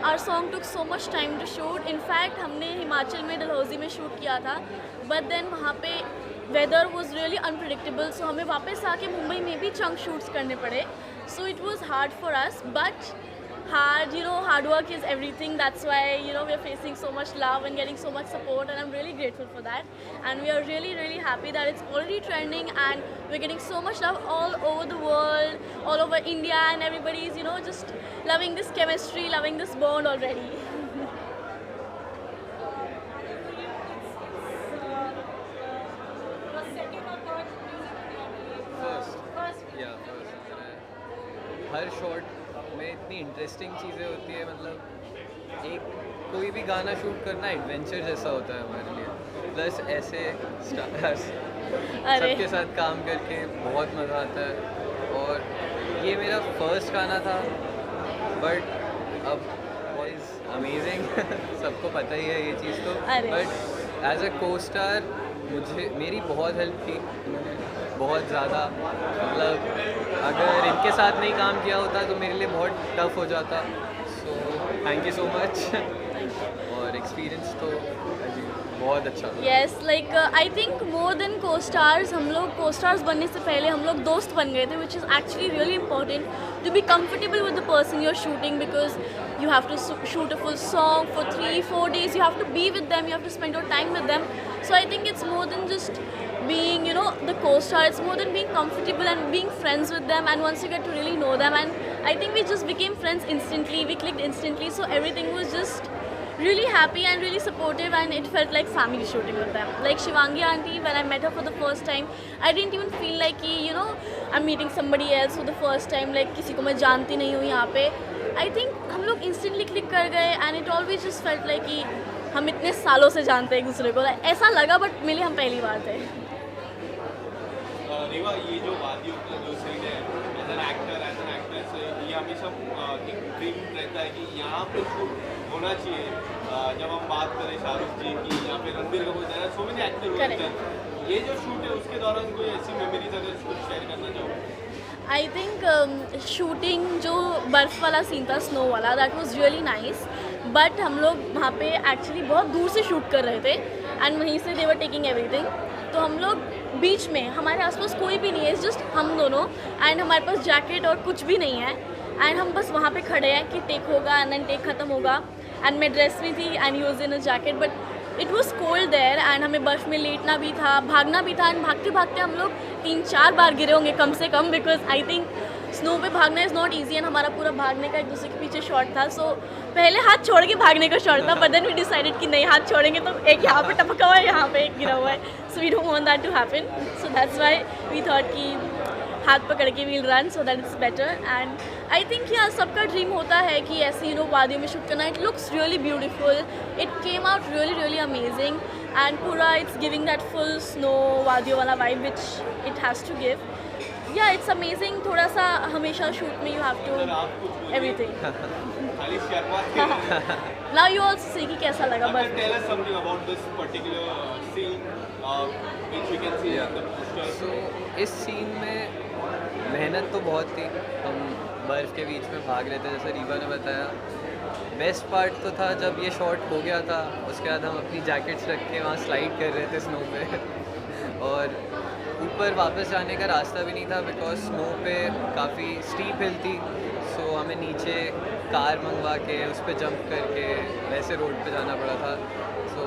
Are song took so much time to shoot. In fact हमने हिमाचल में डलहौजी में शूट किया था, बट देन वहाँ पे वेदर वॉज रियली अनप्रडिक्टेबल, सो हमें वापस आके मुंबई में भी चंक शूट्स करने पड़े. So it was hard for us, but hard work is everything. That's why we're facing so much love and getting so much support, and I'm really grateful for that. And we are really, really happy that it's already trending and we're getting so much love all over the world, all over India, and everybody's just loving this chemistry, loving this bond already. First shot में इतनी interesting चीज़ें होती है, मतलब एक कोई भी गाना शूट करना एडवेंचर जैसा होता है हमारे लिए। प्लस ऐसे स्टार्स अरे सबके साथ काम करके बहुत मज़ा आता है। और ये मेरा फर्स्ट गाना था, बट अब वॉइस अमेजिंग सबको पता ही है ये चीज़ तो। अरे। बट एज अ को स्टार मुझे मेरी बहुत हेल्प की उन्होंने, बहुत ज़्यादा। मतलब अगर इनके साथ नहीं काम किया होता तो मेरे लिए बहुत टफ हो जाता। So thank you so much और एक्सपीरियंस तो बहुत अच्छा था। Yes like I think more than को स्टार्स, हम लोग को स्टार्स बनने से पहले हम लोग दोस्त बन गए थे, which is actually really important to be comfortable with the person you're shooting, because you have to shoot a full song for 3-4 days, you have to be with them, you have to spend your time with them. So I think it's more than just being, you know, the co-star, it's more than being comfortable and being friends with them, and once you get to really know them, and I think we just became friends instantly, we clicked instantly, so everything was just really happy and really supportive, and it felt like family shooting with them. Like Shivangi auntie, when I met her for the first time, I didn't even feel like, you know, I'm meeting somebody else for the first time, like किसी को मैं जानती नहीं हूँ यहाँ पे. I think हम लोग instantly click कर गए, and it always just felt like कि हम इतने सालों से जानते हैं एक दूसरे को. ऐसा लगा, बट मिले हम पहली बार थे. रेवा, ये जो वादियों का जो सीन है, as an actor as an actress, ये हमेशा एक ड्रीम रहता है कि यहाँ पे शूट होना चाहिए. जब हम बात करें शाहरुख जी की या फिर Ranbir Kapoor, there are so many actor हुए हैं. ये जो शूट है उसके दौरान कोई ऐसी मेमोरीज अगर कुछ शेयर करना चाहो? आई थिंक शूटिंग जो बर्फ़ वाला सीन था, स्नो वाला, that was really nice. But हम लोग वहाँ पे एक्चुअली बहुत दूर से शूट कर रहे थे, एंड वहीं से दे वर टेकिंग एवरीथिंग. तो हम लोग बीच में, हमारे आसपास कोई भी नहीं है, जस्ट हम दोनों, एंड हमारे पास जैकेट और कुछ भी नहीं है, एंड हम बस वहाँ पे खड़े हैं कि टेक होगा एंड देन टेक ख़त्म होगा. एंड मैं ड्रेस में थी and he was in a jacket, but it was cold there, and हमें बर्फ़ में लेटना भी था, भागना भी था, एंड भागते भागते हम लोग 3-4 बार गिरे होंगे कम से कम, बिकॉज आई थिंक स्नो पे भागना इज़ नॉट ईजी, एंड हमारा पूरा भागने का एक दूसरे के पीछे शॉट था. सो पहले हाथ छोड़ के भागने का शॉट था, बट देन वी डिसाइडेड कि नहीं, हाथ छोड़ेंगे तो एक यहाँ पे टपका हुआ है, यहाँ पे एक गिरा हुआ है, so we don't want that to happen. So that's why we thought कि हाथ पकड़ के we'll run, so that is better. And I think यार सबका ड्रीम होता है कि ऐसे ही वादियों में शूट करना. It looks really beautiful, it came out really really amazing, and पूरा it's giving that full snow वादियों वाला vibe which it has to give. Yeah it's amazing. थोड़ा सा हमेशा शूट में यू हैव अगर टू आप कुछ बोलिए, एवरीथिंग. खाली शर्मा थे. नाउ यू ऑल्सो सी कि कैसा लगा. But बस tell us something about this particular scene, which we can see in the poster. सो इस सीन में मेहनत तो बहुत थी. हम बर्फ़ के बीच में भाग रहे थे, जैसे रीवा ने बताया. बेस्ट पार्ट तो था जब ये शॉट हो गया था, उसके बाद हम अपनी जैकेट्स रख के वहाँ स्लाइड कर रहे थे स्नो पे और ऊपर वापस जाने का रास्ता भी नहीं था, बिकॉज स्नो पे काफ़ी स्टीप हिल थी. सो हमें नीचे कार मंगवा के उस पर जंप करके वैसे रोड पे जाना पड़ा था. सो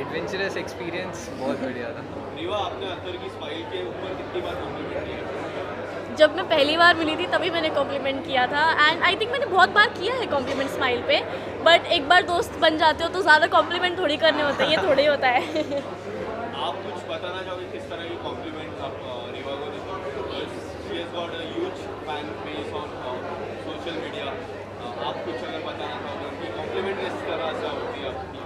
एडवेंचरस एक्सपीरियंस बहुत बढ़िया था. रीवा, आपने अंतर की स्माइल के ऊपर कितनी बार कॉम्प्लीमेंट किया? जब मैं पहली बार मिली थी तभी मैंने कॉम्प्लीमेंट किया था, एंड आई थिंक मैंने बहुत बार किया है कॉम्प्लीमेंट स्माइल पे, बट एक बार दोस्त बन जाते हो तो ज़्यादा कॉम्प्लीमेंट थोड़ी करने होते हैं, ये थोड़ी होता है. आप कुछ बताना चाहोगे किस तरह की कॉम्प्लीमेंट आप रीवा को देते हो? She has got a huge fan base on social media. आप कुछ अगर बताना चाहोगे उनकी कॉम्प्लीमेंट किस तरह से होती है आपकी?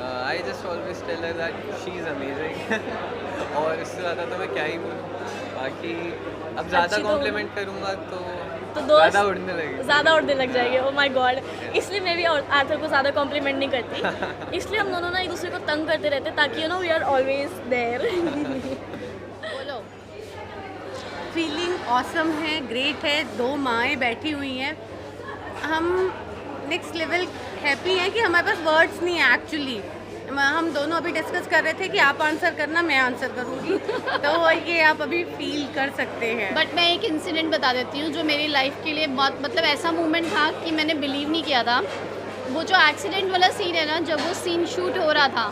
I just always tell her that she is amazing और इससे ज़्यादा तो मैं क्या ही बोलूँ. बाकी अब ज़्यादा अच्छी तो- कॉम्प्लीमेंट करूँगा तो तो ज़्यादा उड़ने लगेगी. ज़्यादा उड़ने लग जाएंगे. Oh my God. इसलिए मैं भी आर्थर को ज़्यादा कॉम्प्लीमेंट नहीं करती. इसलिए हम दोनों ना एक दूसरे को तंग करते रहते, ताकि you know we are always there. बोलो. फीलिंग ऑसम है, ग्रेट है. 2 माएँ बैठी हुई हैं. हम नेक्स्ट लेवल हैप्पी हैं कि हमारे पास वर्ड्स नहीं है एक्चुअली. हम दोनों अभी डिस्कस कर रहे थे कि आप आंसर करना, मैं आंसर करूँगी. तो ये आप अभी फील कर सकते हैं. बट मैं एक इंसिडेंट बता देती हूँ जो मेरी लाइफ के लिए बहुत मतलब ऐसा मोमेंट था कि मैंने बिलीव नहीं किया था. वो जो एक्सीडेंट वाला सीन है ना, जब वो सीन शूट हो रहा था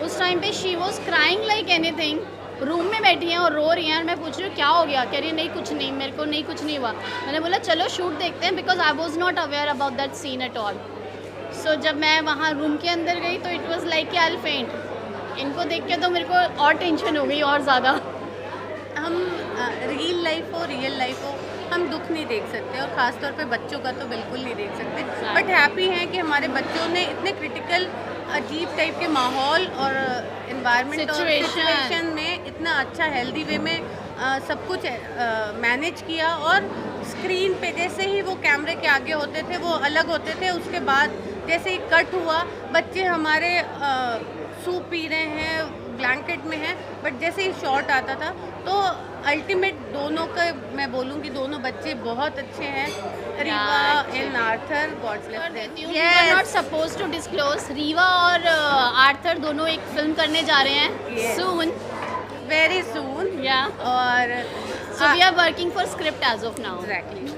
उस टाइम पे she was crying like anything. Room में बैठी हैं और रो रही हैं, और मैं पूछ रही हूँ क्या हो गया. कह रही है नहीं कुछ नहीं, मेरे को नहीं कुछ नहीं हुआ. मैंने बोला चलो शूट देखते हैं, because I was not aware about that scene at all. So जब मैं वहाँ रूम के अंदर गई तो it was like I will faint. इनको देख के तो मेरे को और टेंशन हो गई और ज़्यादा. हम रियल लाइफ हो, रियल लाइफ हो, हम दुख नहीं देख सकते, और ख़ासतौर पे बच्चों का तो बिल्कुल नहीं देख सकते। बट हैप्पी हैं कि हमारे बच्चों ने इतने क्रिटिकल अजीब टाइप के माहौल और इन्वायरमेंट और सिचुएशन में इतना अच्छा हेल्दी वे में सब कुछ मैनेज किया। और स्क्रीन पे जैसे ही वो कैमरे के आगे होते थे वो अलग होते थे, उसके बाद जैसे ही कट हुआ बच्चे हमारे सूप पी रहे हैं, ब्लैंकेट में हैं, बट जैसे ही शॉट आता था तो अल्टीमेट दोनों का मैं बोलूँगी दोनों बच्चे बहुत अच्छे हैं, Reeva and Arthur, God bless them. You are not suppose to disclose, Reeva और आर्थर दोनों एक फिल्म करने जा रहे हैं Yes. सून। Very soon. या और so we are working for script as of now. Exactly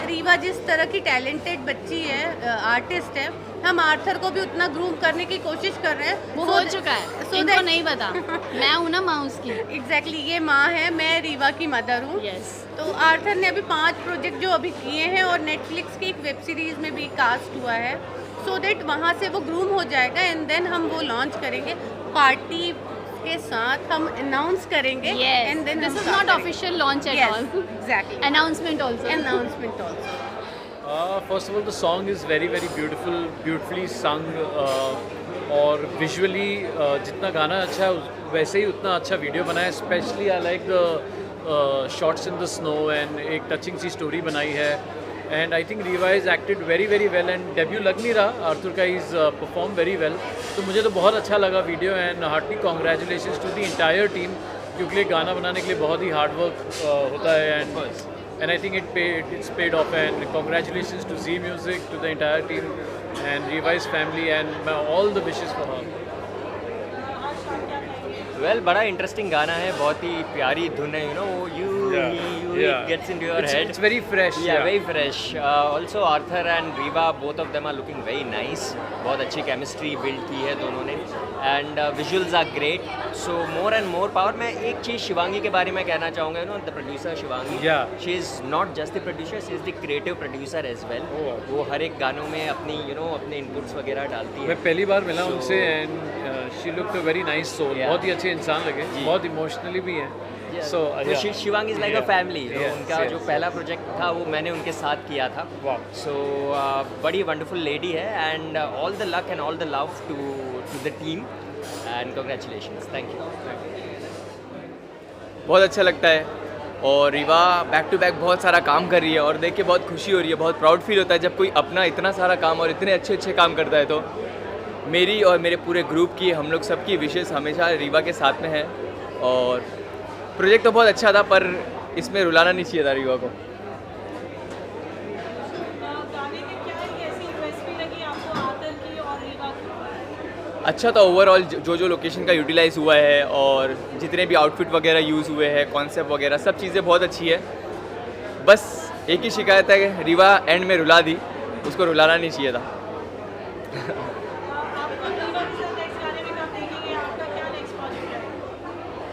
Reeva जिस तरह की टैलेंटेड बच्ची है, आर्टिस्ट है, हम आर्थर को भी उतना ग्रूम करने की कोशिश कर रहे हैं। वो हो चुका है, इनको नहीं पता। मैं हूँ ना माँ उसकी। एग्जैक्टली ये माँ है, मैं रीवा की मदर हूँ। यस। तो आर्थर ने अभी 5 प्रोजेक्ट जो अभी किए हैं और नेटफ्लिक्स की एक वेब सीरीज़ में भी कास्ट हुआ है, सो दैट वहाँ से वो ग्रूम हो जाएगा एंड देन हम वो लॉन्च करेंगे पार्टी के साथ, हम अनाउंस करेंगे and then this is not official launch at all. Exactly, announcement also. announcement also. First of all, the song is very very beautifully sung, और विजुअली जितना गाना अच्छा है वैसे ही उतना अच्छा वीडियो बना है। Specially I like the shots in the snow and एक टचिंग सी स्टोरी बनाई है। And I think Rewa is acted very very well, and debut लग नहीं रहा आर्थर का, इज़ परफॉर्म वेरी वेल। तो मुझे तो बहुत अच्छा लगा video, and heartly congratulations to the entire team, क्योंकि गाना बनाने के लिए बहुत ही हार्ड वर्क होता है। And I think it's paid off, and congratulations to Z Music, to the entire team and Revi's family, and all the wishes for her. Well बड़ा interesting गाना है, बहुत ही प्यारी धुन है, it gets into your head. It's very fresh. Yeah, very fresh. Also Arthur and Riva, both of them are looking very nice. बहुत अच्छी chemistry build की है दोनों ने, and visuals are great, so more and more power. मैं एक चीज़ शिवांगी के बारे में कहना चाहूँगा, the producer Shivangi, she is not just the producer, she is the creative producer as well. वो हर एक गानों में अपनी अपने इनपुट्स वगैरह डालती है। मैं पहली बार मिला उनसे, and she looked a very nice soul, बहुत ही अच्छे इंसान लगे, बहुत इमोशनली भी हैं। So Shivangi is like a family. उनका जो पहला प्रोजेक्ट था वो मैंने उनके साथ किया था। सो बड़ी वंडरफुल लेडी है, and all the luck and all the love to the team, and congratulations, thank you. बहुत अच्छा लगता है, और रीवा बैक टू बैक बहुत सारा काम कर रही है, और देख के बहुत खुशी हो रही है, बहुत प्राउड फील होता है जब कोई अपना इतना सारा काम और इतने अच्छे अच्छे काम करता है। तो मेरी और मेरे पूरे ग्रुप की, हम लोग सबकी विशेष हमेशा रीवा के साथ में है। और प्रोजेक्ट तो बहुत अच्छा था, पर इसमें रुलाना नहीं चाहिए था रीवा को। अच्छा था ओवरऑल, जो लोकेशन का यूटिलाइज़ हुआ है और जितने भी आउटफिट वगैरह यूज़ हुए हैं, कॉन्सेप्ट वगैरह सब चीज़ें बहुत अच्छी है। बस एक ही शिकायत है कि रीवा एंड में रुला दी, उसको रुलाना नहीं चाहिए था।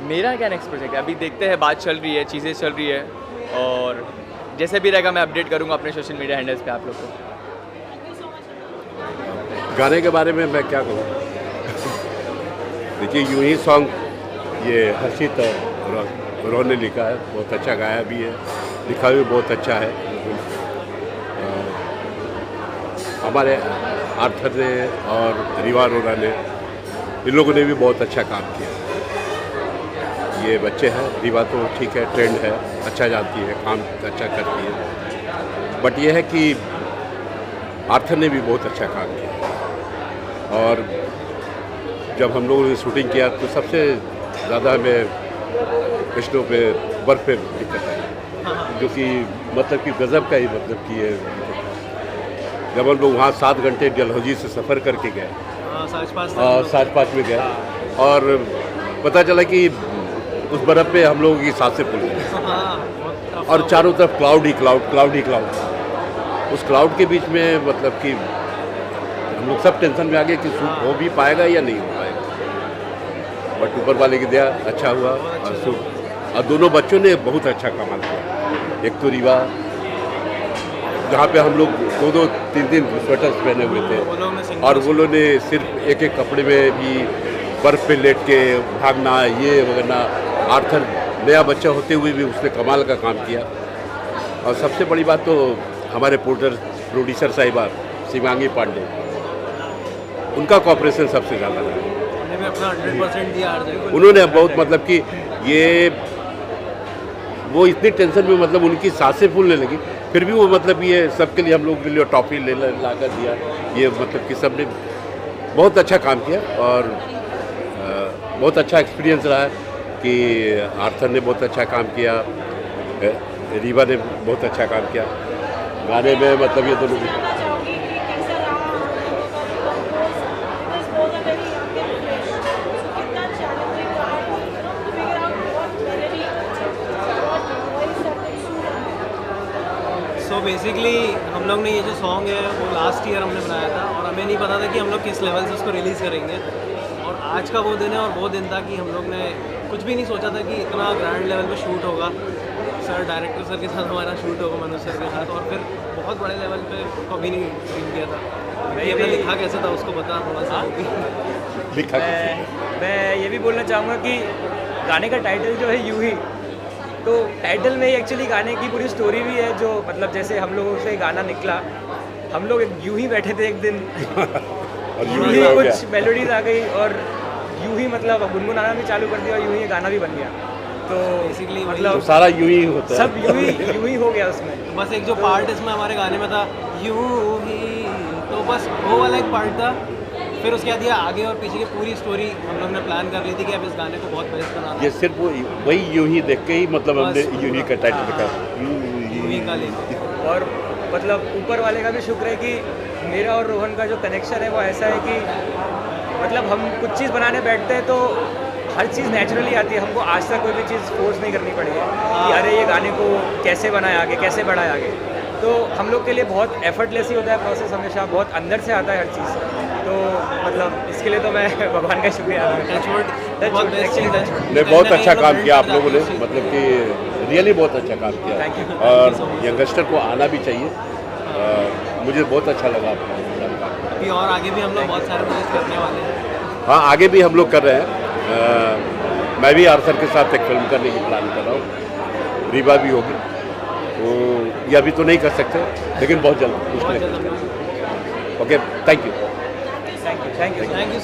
मेरा क्या नेक्स्ट प्रोजेक्ट है, अभी देखते हैं, बात चल रही है, चीज़ें चल रही है, और जैसे भी रहेगा मैं अपडेट करूँगा अपने सोशल मीडिया हैंडल्स पे आप लोग को। गाने के बारे में मैं क्या कहूँ, देखिए यूं ही सॉन्ग ये हर्षित रोहन ने लिखा है, बहुत अच्छा गाया भी है, लिखा भी बहुत अच्छा है। हमारे आर्थर ने और रीवा अरोरा ने, इन लोगों ने भी बहुत अच्छा काम किया। ये बच्चे हैं, रीवा तो ठीक है, ट्रेंड है, अच्छा जानती है, काम अच्छा करती है, बट ये है कि आर्थर ने भी बहुत अच्छा काम किया। और जब हम लोगों ने शूटिंग किया तो सबसे ज़्यादा हमें स्नो पे बर्फ़ पे दिक्कत आई, जो कि मतलब कि गज़ब का ही मतलब कि ये जब हम लोग वहाँ 7 घंटे डलहौजी से सफ़र करके गए, 5:30 में गए, और पता चला कि उस बर्फ़ पे हम लोगों की सांसें फूल गई, और चारों तरफ क्लाउड ही क्लाउड। उस क्लाउड के बीच में मतलब कि हम लोग सब टेंशन में आ गए कि शूट हो भी पाएगा या नहीं हो पाएगा, बट ऊपर वाले की दया अच्छा हुआ। और दोनों बच्चों ने बहुत अच्छा कमाल किया। एक तो रीवा, जहाँ पे हम लोग 2-2, 3-3 स्वेटर्स पहने हुए थे, और वो लोगों ने सिर्फ एक कपड़े में भी बर्फ़ पे लेट के भागना, ये वगैरह। आर्थर नया बच्चा होते हुए भी उसने कमाल का काम किया। और सबसे बड़ी बात तो हमारे प्रोड्यूसर साहिबा शिवांगी पांडे, उनका कॉपरेशन सबसे ज़्यादा रहा। उन्होंने भी अपना 100% दिया आरजे को। उन्होंने बहुत मतलब कि ये वो इतनी टेंशन में मतलब उनकी सांसें फूलने लगी, फिर भी वो मतलब ये सबके लिए हम लोग के लिए टॉफ़ी ला कर दिया। ये मतलब कि सबने बहुत अच्छा काम किया और बहुत अच्छा एक्सपीरियंस रहा कि आर्थर ने बहुत अच्छा काम किया, रीवा ने बहुत अच्छा काम किया गाने में, मतलब ये दोनों भी। सो बेसिकली हम लोग ने ये जो सॉन्ग है वो लास्ट ईयर हमने बनाया था और हमें नहीं पता था कि हम लोग किस लेवल से उसको रिलीज़ करेंगे। और आज का वो दिन है और वो दिन था कि हम लोग ने कुछ भी नहीं सोचा था कि इतना ग्रैंड लेवल पे शूट होगा। सर डायरेक्टर सर के साथ हमारा शूट होगा, मनोज सर के साथ, और फिर बहुत बड़े लेवल पे कभी नहीं ड्रीम किया था। ये हमने लिखा कैसे था उसको बता थोड़ा सा। लिखा मैं ये भी बोलना चाहूँगा कि गाने का टाइटल जो है यूं ही, तो टाइटल में ही एक्चुअली गाने की पूरी स्टोरी भी है, जो मतलब जैसे हम लोगों से गाना निकला, हम लोग यूं ही बैठे थे एक दिन और यूं ही कुछ मेलोडीज आ गई और यूं ही मतलब गुनगुनाना भी चालू कर दिया और यूं ही गाना भी बन गया। तो बेसिकली मतलब तो सारा यूं ही होता है, सब यूं ही हो गया उसमें। बस एक जो पार्ट इसमें हमारे गाने में था यूं ही, तो बस वो वाला एक पार्ट था। फिर उसके बाद ये आगे और पीछे की पूरी स्टोरी हम लोग ने प्लान कर ली थी कि अब इस गाने को बहुत बेस्ट बनाना है। ये सिर्फ वही यूं ही देख के ही मतलब हमने बस, यूं ही का टाइटल हाँ, रखा, यूं ही का लेके। और मतलब ऊपर वाले का भी शुक्र है कि मेरा और रोहन का जो कनेक्शन है वो ऐसा है कि मतलब हम कुछ चीज़ बनाने बैठते हैं तो हर चीज़ नेचुरली आती है। हमको आज तक कोई भी चीज़ फोर्स नहीं करनी पड़ी है कि अरे ये गाने को कैसे बनाए आगे, कैसे बढ़ाए आगे। तो हम लोग के लिए बहुत एफर्टलेस ही होता है प्रोसेस, हमेशा बहुत अंदर से आता है हर चीज़। तो मतलब इसके लिए तो मैं भगवान का शुक्रिया अदा करता हूँ। नहीं, बहुत अच्छा काम किया आप लोगों ने, मतलब कि रियली बहुत अच्छा काम किया और यंगस्टर को आना भी चाहिए। मुझे बहुत अच्छा लगा आपका काम। अभी और आगे भी हम लोग बहुत सारे प्रोजेक्ट करने वाले हैं। हाँ, आगे भी हम लोग कर रहे हैं। मैं भी आर्थर के साथ एक फिल्म करने की प्लान कर रहा हूँ, रीवा भी होगी, तो ये अभी तो नहीं कर सकते लेकिन बहुत जल्द। Okay, thank you. Thank you. Thank you.